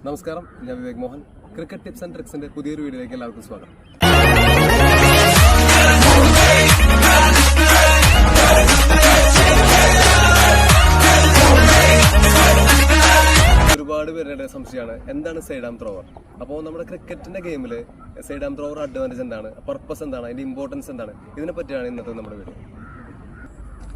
നമസ്കാരം, ഞാൻ Vivek Mohan. Cricket tips and ട്രിക്സിന്റെ പുതിയൊരു വീഡിയോയിലേക്ക് എല്ലാവർക്കും സ്വാഗതം. ഒരുപാട് പേരുടെ സംശയമാണ് എന്താണ് സൈഡ് ആം ത്രോവർ. അപ്പോൾ നമ്മുടെ ക്രിക്കറ്റിന്റെ ഗെയിമിൽ സൈഡ് ആം ത്രോവർ അഡ്വാൻറ്റേജ് എന്താണ്, പർപ്പസ് എന്താണ്, അതിന്റെ ഇമ്പോർട്ടൻസ് എന്താണ്, ഇതിനെ പറ്റിയാണ് ഇന്നത്തെ നമ്മുടെ വീഡിയോ.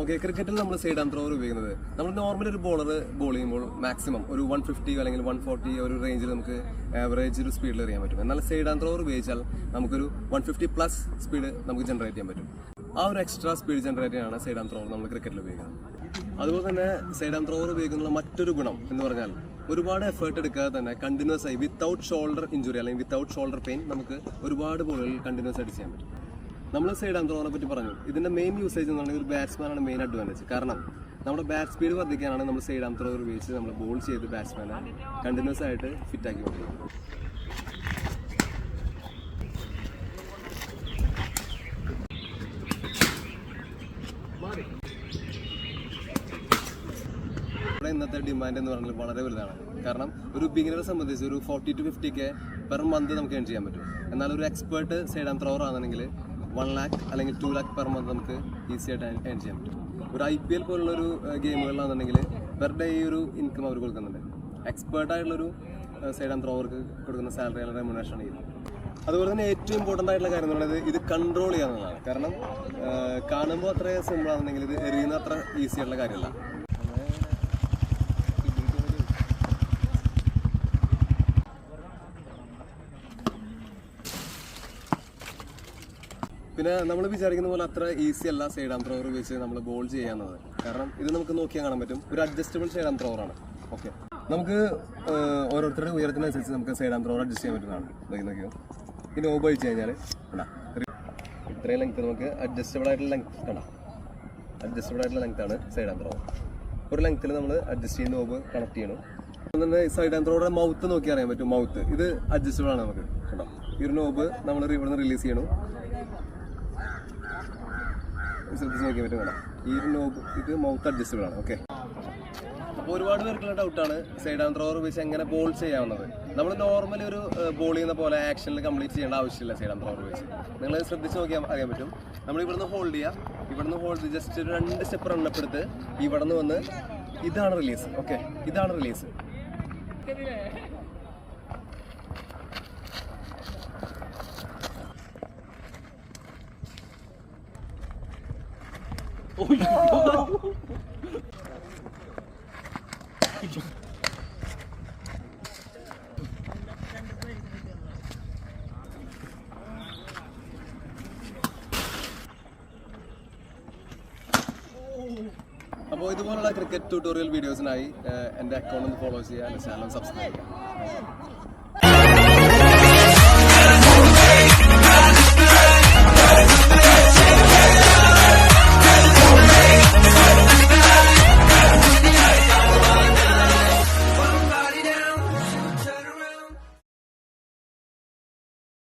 ഓക്കെ, ക്രിക്കറ്റിൽ നമ്മൾ സൈഡ് ആം ത്രോവർ ഉപയോഗിക്കുന്നത് നമ്മൾ നോർമലി ഒരു ബോളർ ബോൾ ചെയ്യുമ്പോൾ മാക്സിമം ഒരു 150 അല്ലെങ്കിൽ 140 ഒരു റേഞ്ചിൽ നമുക്ക് ആവറേജ് ഒരു സ്പീഡിൽ എറിയാൻ പറ്റും. എന്നാൽ സൈഡ് ആം ത്രോവർ ഉപയോഗിച്ചാൽ നമുക്കൊരു 150+ സ്പീഡ് നമുക്ക് ജനറേറ്റ് ചെയ്യാൻ പറ്റും. ആ ഒരു എക്സ്ട്രാ സ്പീഡ് ജനറേറ്റ് ചെയ്യാനാണ് സൈഡ് ആം ത്രോവർ നമ്മൾ ക്രിക്കറ്റിൽ ഉപയോഗിക്കുന്നത്. അതുപോലെ തന്നെ സൈഡ് ആം ത്രോവർ ഉപയോഗിക്കുന്ന മറ്റൊരു ഗുണം എന്ന് പറഞ്ഞാൽ ഒരുപാട് എഫേർട്ട് എടുക്കാതെ തന്നെ കണ്ടിന്യൂസ് ആയി വിത്തൗട്ട് ഷോൾഡർ ഇഞ്ചുറി അല്ലെങ്കിൽ വിത്തൗട്ട് ഷോൾഡർ പെയിൻ നമുക്ക് ഒരുപാട് ബോളുകൾ കണ്ടിന്യൂസ് ആയിട്ട് ചെയ്യാൻ പറ്റും. നമ്മൾ സൈഡ് ആം ത്രോവറിനെ പറ്റി പറഞ്ഞു. ഇതിന്റെ മെയിൻ യൂസേജ് എന്ന് പറഞ്ഞാൽ ഒരു ബാറ്റ്സ്മാനാണ് മെയിൻ അഡ്വാൻറ്റേജ്. കാരണം നമ്മുടെ ബാറ്റ് സ്പീഡ് വർദ്ധിക്കാനാണ് നമ്മൾ സൈഡ് ആം ത്രോവർ ഉപയോഗിച്ച് നമ്മൾ ബോൾ ചെയ്ത് ബാറ്റ്സ്മാനെ കണ്ടിന്യൂസ് ആയിട്ട് ഫിറ്റ് ആക്കി കൊണ്ടിരിക്കുന്നത്. ഇവിടെ ഇന്നത്തെ ഡിമാൻഡ് എന്ന് പറഞ്ഞാൽ വളരെ വലുതാണ്. കാരണം ഒരു ബിഗിനറെ സംബന്ധിച്ച് ഒരു 40 to 50K പെർ മന്ത് നമുക്ക് ഏൺ ചെയ്യാൻ പറ്റും. എന്നാൽ ഒരു എക്സ്പേർട്ട് സൈഡ് ആം ത്രോവർ ആണെന്നുണ്ടെങ്കിൽ 1 lakh അല്ലെങ്കിൽ 2 lakh പെർ മന്ത് നമുക്ക് ഈസി ആയിട്ട് ഏൺ ചെയ്യാൻ പറ്റും. ഒരു IPL പോലുള്ളൊരു ഗെയിമുകളിലാണെന്നുണ്ടെങ്കിൽ പെർ ഡേ ഈ ഒരു ഇൻകം അവർ കൊടുക്കുന്നുണ്ട്. എക്സ്പേർട്ടായിട്ടുള്ളൊരു സൈഡ് ആം ത്രോവർക്ക് കൊടുക്കുന്ന സാലറി അല്ലെങ്കിൽ റെമ്യൂണറേഷനാണ് ഇത്. അതുപോലെ തന്നെ ഏറ്റവും ഇമ്പോർട്ടൻ്റ് ആയിട്ടുള്ള കാര്യം എന്ന് പറയുന്നത് ഇത് കൺട്രോൾ ചെയ്യാവുന്നതാണ്. കാരണം കാണുമ്പോൾ അത്ര സിമ്പിൾ ആണെന്നുണ്ടെങ്കിൽ ഇത് എറിയുന്ന അത്ര ഈസി ആയിട്ടുള്ള കാര്യമല്ല. പിന്നെ നമ്മൾ വിചാരിക്കുന്ന പോലെ അത്ര ഈസി അല്ല സൈഡ് ആം ത്രോവർ ഉപയോഗിച്ച് നമ്മൾ ബോൾ ചെയ്യാവുന്നത്. കാരണം ഇത് നമുക്ക് നോക്കിയാൽ കാണാൻ പറ്റും, ഒരു അഡ്ജസ്റ്റബിൾ സൈഡ് ആം ത്രോവറാണ്. ഓക്കെ, നമുക്ക് ഓരോരുത്തരുടെ ഉയരത്തിനനുസരിച്ച് നമുക്ക് സൈഡ് ആം ത്രോവർ അഡ്ജസ്റ്റ് ചെയ്യാൻ പറ്റുന്നതാണ്. നോക്കിയോ, ഈ നോബ് അഴിച്ചു കഴിഞ്ഞാൽ ഇത്രയും ലെങ്ത് നമുക്ക് അഡ്ജസ്റ്റബിൾ ആയിട്ടുള്ള ലെങ്ത് കണ്ടാ, അഡ്ജസ്റ്റബിൾ ആയിട്ടുള്ള ലെങ്ത്താണ് സൈഡ് ആം ത്രോവർ. ഒരു ലെങ്ത്തിൽ നമ്മൾ അഡ്ജസ്റ്റ് ചെയ്യുന്ന നോബ് കണക്ട് ചെയ്യണം. അതുപോലെ സൈഡ് ആം ത്രോവറുടെ മൗത്ത് നോക്കി അറിയാൻ പറ്റും. മൗത്ത് ഇത് അഡ്ജസ്റ്റബിൾ ആണ് നമുക്ക് കണ്ടോ. ഈ ഒരു നോബ് നമ്മൾ ഇവിടുന്ന് റിലീസ് ചെയ്യണം. ശ്രദ്ധിച്ച് നോക്കിയാൽ പറ്റും കേട്ടോ. ഈ ഒരു നോബ് ഇത് മൗത്ത് അഡ്ജസ്റ്റബിൾ ആണ്. ഓക്കെ, അപ്പോൾ ഒരുപാട് പേർക്കുള്ള ഡൗട്ടാണ് സൈഡ് ആം ത്രോവർ ഉപയോഗിച്ച് എങ്ങനെ ബോൾ ചെയ്യാവുന്നത്. നമ്മൾ നോർമലി ഒരു ബോൾ ചെയ്യുന്ന പോലെ ആക്ഷനിൽ കംപ്ലീറ്റ് ചെയ്യേണ്ട ആവശ്യമില്ല സൈഡ് ആം ത്രോവർ ഉപയോഗിച്ച്. നിങ്ങൾ ശ്രദ്ധിച്ച് നോക്കിയാൽ അറിയാൻ പറ്റും. നമ്മൾ ഇവിടുന്ന് ഹോൾഡ് ചെയ്യുക, ഇവിടുന്ന് ഹോൾഡ് ജസ്റ്റ് ഒരു 2 സ്റ്റെപ്പ് റണ്ണപ്പ് എടുത്ത് ഇവിടെ നിന്ന് വന്ന് ഇതാണ് റിലീസ്. ഓക്കെ, ഇതാണ് റിലീസ്. അപ്പോൾ ഇതുപോലുള്ള ക്രിക്കറ്റ് ട്യൂട്ടോറിയൽ വീഡിയോസിനായി എൻ്റെ അക്കൗണ്ട് ഒന്ന് ഫോളോ ചെയ്യുക, എൻ്റെ ചാനൽ സബ്സ്ക്രൈബ് ചെയ്യുക.